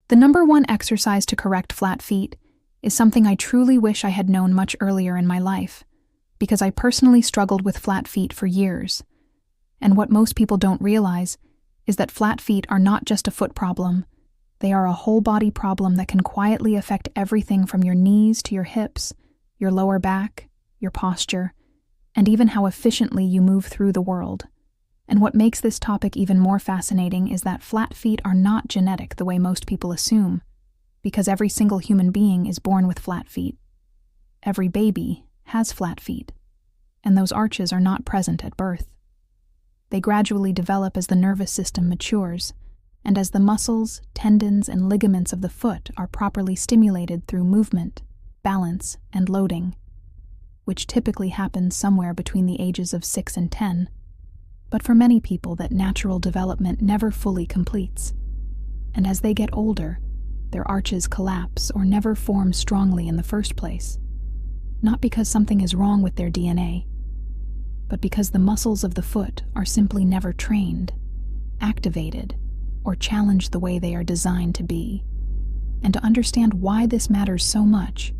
The number one exercise to correct flat feet is something I truly wish I had known much earlier in my life, because I personally struggled with flat feet for years. And what most people don't realize is that flat feet are not just a foot problem. They are a whole body problem that can quietly affect everything from your knees to your hips, your lower back, your posture, and even how efficiently you move through the world. And what makes this topic even more fascinating is that flat feet are not genetic the way most people assume, because every single human being is born with flat feet. Every baby has flat feet, and those arches are not present at birth. They gradually develop as the nervous system matures, and as the muscles, tendons, and ligaments of the foot are properly stimulated through movement, balance, and loading, which typically happens somewhere between the ages of 6 and 10. But for many people, that natural development never fully completes. And as they get older, their arches collapse or never form strongly in the first place. Not because something is wrong with their DNA, but because the muscles of the foot are simply never trained, activated, or challenged the way they are designed to be. And to understand why this matters so much,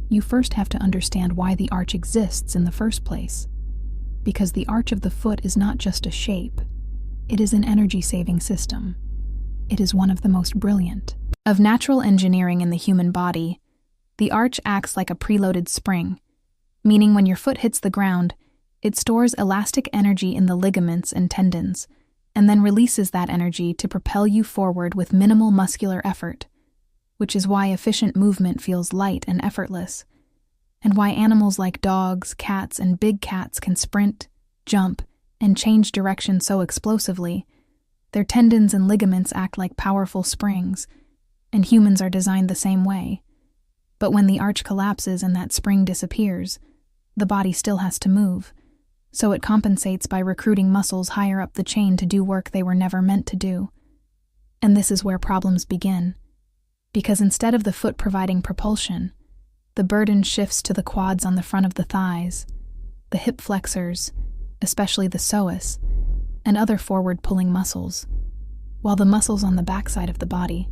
you first have to understand why the arch exists in the first place. Because the arch of the foot is not just a shape, it is an energy-saving system. It is one of the most brilliant of natural engineering in the human body. The arch acts like a preloaded spring, meaning when your foot hits the ground, it stores elastic energy in the ligaments and tendons, and then releases that energy to propel you forward with minimal muscular effort, which is why efficient movement feels light and effortless, and why animals like dogs, cats, and big cats can sprint, jump, and change direction so explosively. Their tendons and ligaments act like powerful springs, and humans are designed the same way. But when the arch collapses and that spring disappears, the body still has to move, so it compensates by recruiting muscles higher up the chain to do work they were never meant to do. And this is where problems begin, because instead of the foot providing propulsion, the burden shifts to the quads on the front of the thighs, the hip flexors, especially the psoas, and other forward-pulling muscles, while the muscles on the backside of the body,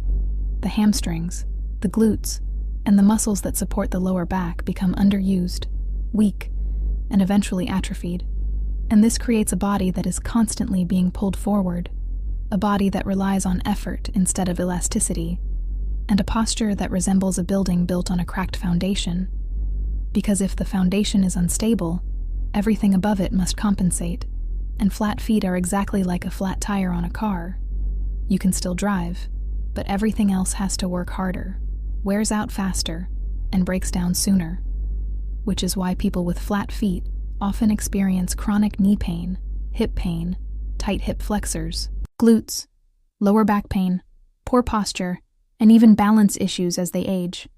the hamstrings, the glutes, and the muscles that support the lower back become underused, weak, and eventually atrophied. And this creates a body that is constantly being pulled forward, a body that relies on effort instead of elasticity, and a posture that resembles a building built on a cracked foundation. Because if the foundation is unstable, everything above it must compensate, and flat feet are exactly like a flat tire on a car. You can still drive, but everything else has to work harder, wears out faster, and breaks down sooner. Which is why people with flat feet often experience chronic knee pain, hip pain, tight hip flexors, glutes, lower back pain, poor posture, and even balance issues as they age.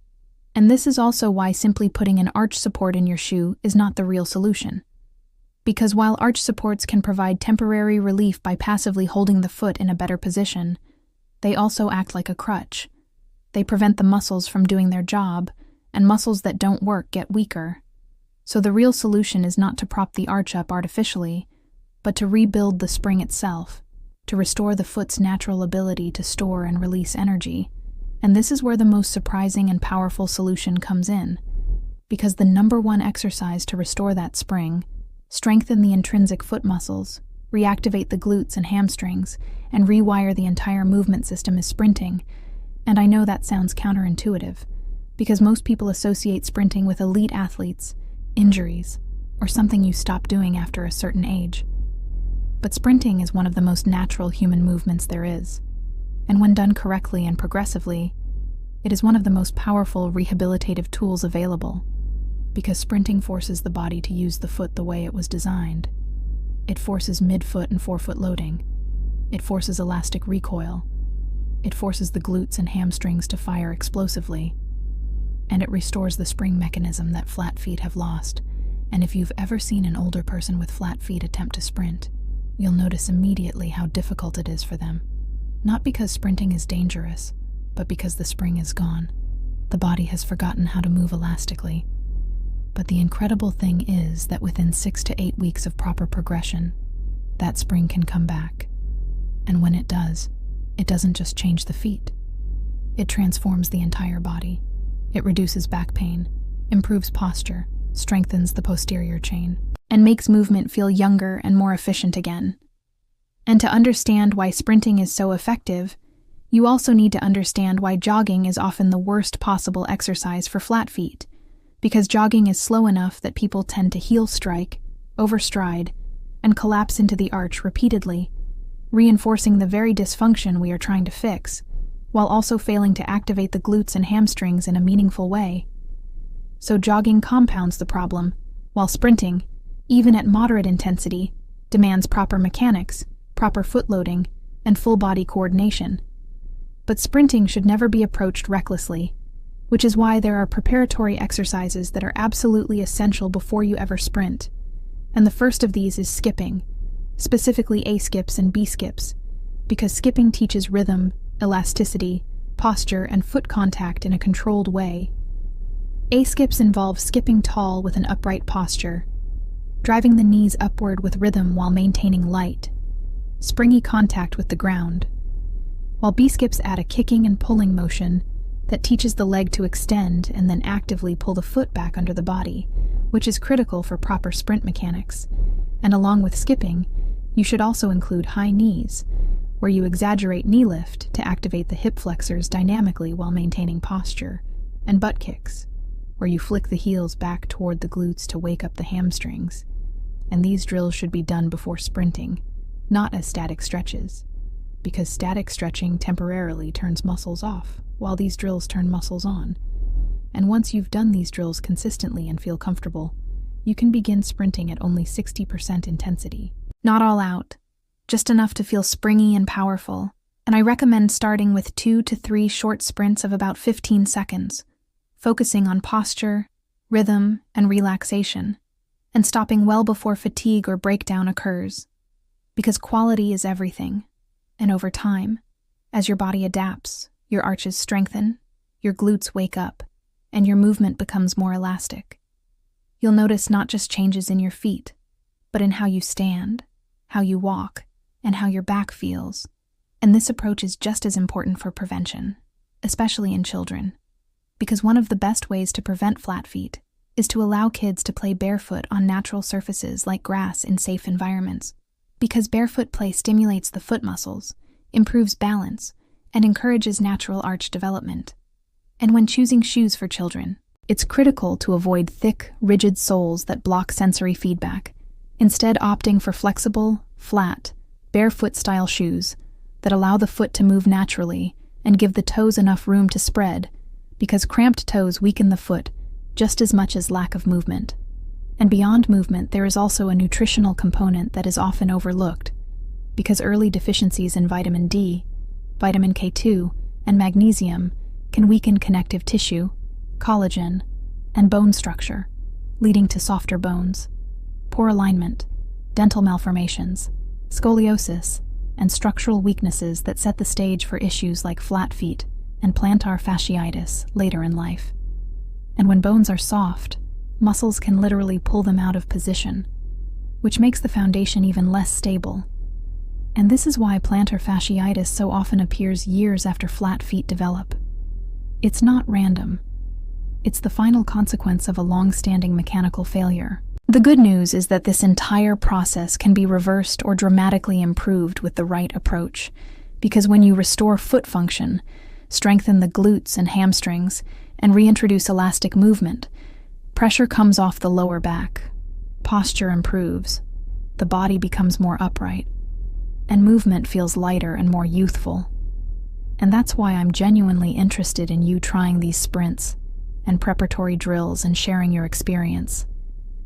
And this is also why simply putting an arch support in your shoe is not the real solution. Because while arch supports can provide temporary relief by passively holding the foot in a better position, they also act like a crutch. They prevent the muscles from doing their job, and muscles that don't work get weaker. So the real solution is not to prop the arch up artificially, but to rebuild the spring itself, to restore the foot's natural ability to store and release energy. And this is where the most surprising and powerful solution comes in, because the number one exercise to restore that spring, strengthen the intrinsic foot muscles, reactivate the glutes and hamstrings, and rewire the entire movement system is sprinting. And I know that sounds counterintuitive, because most people associate sprinting with elite athletes, injuries, or something you stop doing after a certain age. But sprinting is one of the most natural human movements there is. And when done correctly and progressively, it is one of the most powerful rehabilitative tools available, because sprinting forces the body to use the foot the way it was designed. It forces midfoot and forefoot loading. It forces elastic recoil. It forces the glutes and hamstrings to fire explosively. And it restores the spring mechanism that flat feet have lost. And if you've ever seen an older person with flat feet attempt to sprint, you'll notice immediately how difficult it is for them. Not because sprinting is dangerous, but because the spring is gone. The body has forgotten how to move elastically. But the incredible thing is that within 6 to 8 weeks of proper progression, that spring can come back. And when it does, it doesn't just change the feet. It transforms the entire body. It reduces back pain, improves posture, strengthens the posterior chain, and makes movement feel younger and more efficient again. And to understand why sprinting is so effective, you also need to understand why jogging is often the worst possible exercise for flat feet, because jogging is slow enough that people tend to heel strike, overstride, and collapse into the arch repeatedly, reinforcing the very dysfunction we are trying to fix, while also failing to activate the glutes and hamstrings in a meaningful way. So jogging compounds the problem, while sprinting, even at moderate intensity, demands proper mechanics, proper foot loading, and full body coordination. But sprinting should never be approached recklessly, which is why there are preparatory exercises that are absolutely essential before you ever sprint. And the first of these is skipping, specifically A skips and B skips, because skipping teaches rhythm, elasticity, posture, and foot contact in a controlled way. A skips involve skipping tall with an upright posture, driving the knees upward with rhythm while maintaining light, springy contact with the ground, while B skips add a kicking and pulling motion that teaches the leg to extend and then actively pull the foot back under the body, which is critical for proper sprint mechanics. And along with skipping, you should also include high knees, where you exaggerate knee lift to activate the hip flexors dynamically while maintaining posture, and butt kicks, where you flick the heels back toward the glutes to wake up the hamstrings. And these drills should be done before sprinting, not as static stretches, because static stretching temporarily turns muscles off, while these drills turn muscles on. And once you've done these drills consistently and feel comfortable, you can begin sprinting at only 60% intensity. Not all out, just enough to feel springy and powerful, and I recommend starting with 2 to 3 short sprints of about 15 seconds, focusing on posture, rhythm, and relaxation, and stopping well before fatigue or breakdown occurs, because quality is everything, and over time, as your body adapts, your arches strengthen, your glutes wake up, and your movement becomes more elastic. You'll notice not just changes in your feet, but in how you stand, how you walk, and how your back feels. And this approach is just as important for prevention, especially in children, because one of the best ways to prevent flat feet is to allow kids to play barefoot on natural surfaces like grass in safe environments, because barefoot play stimulates the foot muscles, improves balance, and encourages natural arch development. And when choosing shoes for children, it's critical to avoid thick, rigid soles that block sensory feedback, instead opting for flexible, flat, barefoot-style shoes that allow the foot to move naturally and give the toes enough room to spread, because cramped toes weaken the foot just as much as lack of movement. And beyond movement, there is also a nutritional component that is often overlooked, because early deficiencies in vitamin D, vitamin K2, and magnesium can weaken connective tissue, collagen, and bone structure, leading to softer bones, poor alignment, dental malformations, scoliosis, and structural weaknesses that set the stage for issues like flat feet and plantar fasciitis later in life. And when bones are soft, muscles can literally pull them out of position, which makes the foundation even less stable. And this is why plantar fasciitis so often appears years after flat feet develop. It's not random. It's the final consequence of a long-standing mechanical failure. The good news is that this entire process can be reversed or dramatically improved with the right approach, because when you restore foot function, strengthen the glutes and hamstrings, and reintroduce elastic movement, pressure comes off the lower back, posture improves, the body becomes more upright, and movement feels lighter and more youthful. And that's why I'm genuinely interested in you trying these sprints and preparatory drills and sharing your experience.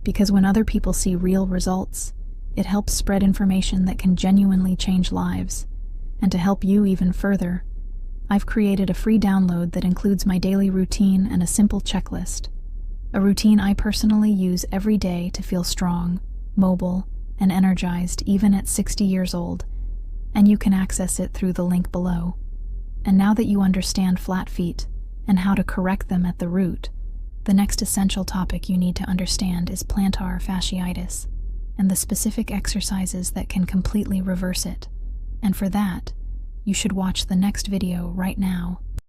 Because when other people see real results, it helps spread information that can genuinely change lives. And to help you even further, I've created a free download that includes my daily routine and a simple checklist. A routine I personally use every day to feel strong, mobile, and energized even at 60 years old. And you can access it through the link below. And now that you understand flat feet and how to correct them at the root, the next essential topic you need to understand is plantar fasciitis and the specific exercises that can completely reverse it. And for that, you should watch the next video right now.